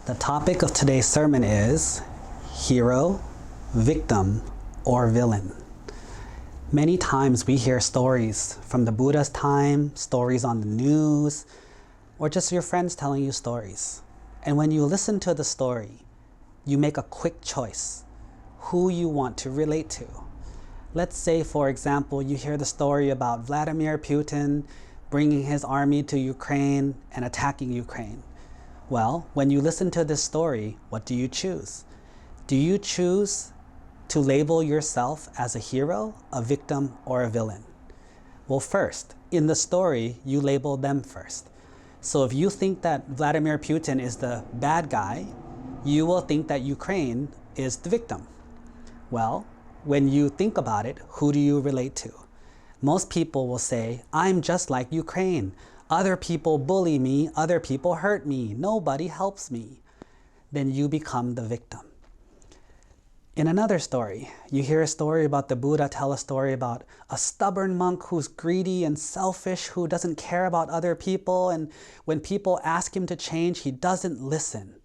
The topic of today's sermon is hero, victim, or villain. Many times we hear stories from the Buddha's time, stories on the news, or just your friends telling you stories. And when you listen to the story, you make a quick choice who you want to relate to. Let's say, for example, you hear the story about Vladimir Putin bringing his army to Ukraine and attacking Ukraine. Well, when you listen to this story, what do you choose? Do you choose to label yourself as a hero, a victim, or a villain? Well, first, in the story, you label them first. So if you think that Vladimir Putin is the bad guy, you will think that Ukraine is the victim. Well, when you think about it, who do you relate to? Most people will say, I'm just like Ukraine. Other people bully me, other people hurt me, nobody helps me. Then you become the victim. In another story, you hear a story about the Buddha tell a story about a stubborn monk who's greedy and selfish, who doesn't care about other people, and when people ask him to change, he doesn't listen.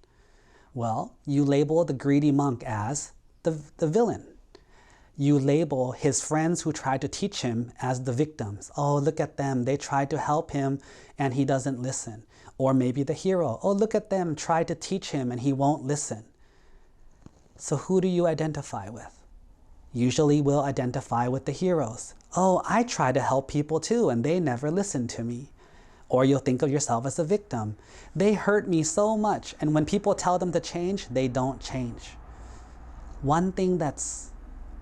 Well, you label the greedy monk as the villain. You label his friends who tried to teach him as the victims. Oh, look at them, they tried to help him and he doesn't listen. Or maybe the hero. Oh, look at them, try to teach him and he won't listen. So who do you identify with? Usually we'll identify with the heroes. Oh, I try to help people too and they never listen to me. Or you'll think of yourself as a victim. They hurt me so much and when people tell them to change, they don't change. One thing that's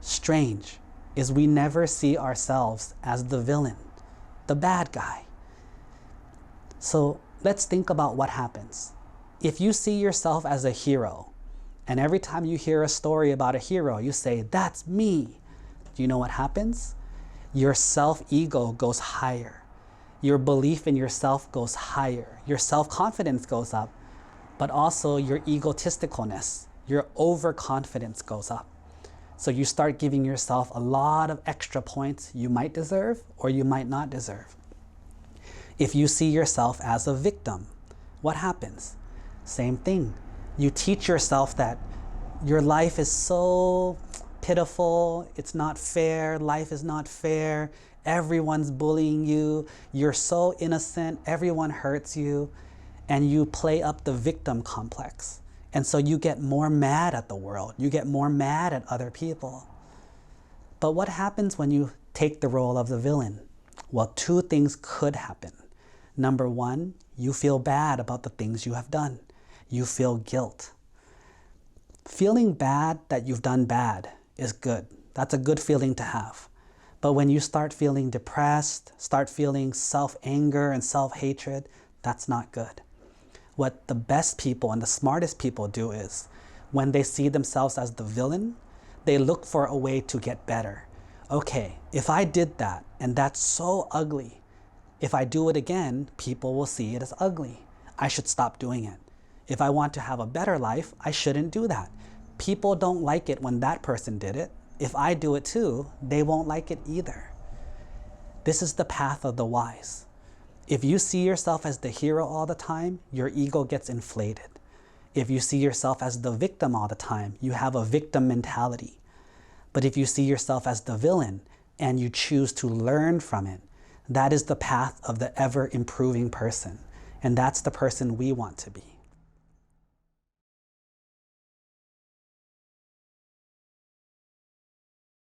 strange is we never see ourselves as the villain, the bad guy. So let's think about what happens. If you see yourself as a hero, and every time you hear a story about a hero, you say, that's me. Do you know what happens? Your self-ego goes higher. Your belief in yourself goes higher. Your self-confidence goes up, but also your egotisticalness, your overconfidence goes up. So you start giving yourself a lot of extra points you might deserve or you might not deserve. If you see yourself as a victim, what happens? Same thing. You teach yourself that your life is so pitiful, it's not fair, life is not fair, everyone's bullying you, you're so innocent, everyone hurts you, and you play up the victim complex. And so you get more mad at the world. You get more mad at other people. But what happens when you take the role of the villain? Well, two things could happen. Number one, you feel bad about the things you have done. You feel guilt. Feeling bad that you've done bad is good. That's a good feeling to have. But when you start feeling depressed, start feeling self-anger and self-hatred, that's not good. What the best people and the smartest people do is, when they see themselves as the villain, they look for a way to get better. Okay, if I did that, and that's so ugly, if I do it again, people will see it as ugly. I should stop doing it. If I want to have a better life, I shouldn't do that. People don't like it when that person did it. If I do it too, they won't like it either. This is the path of the wise. If you see yourself as the hero all the time, your ego gets inflated. If you see yourself as the victim all the time, you have a victim mentality. But if you see yourself as the villain and you choose to learn from it, that is the path of the ever-improving person. And that's the person we want to be.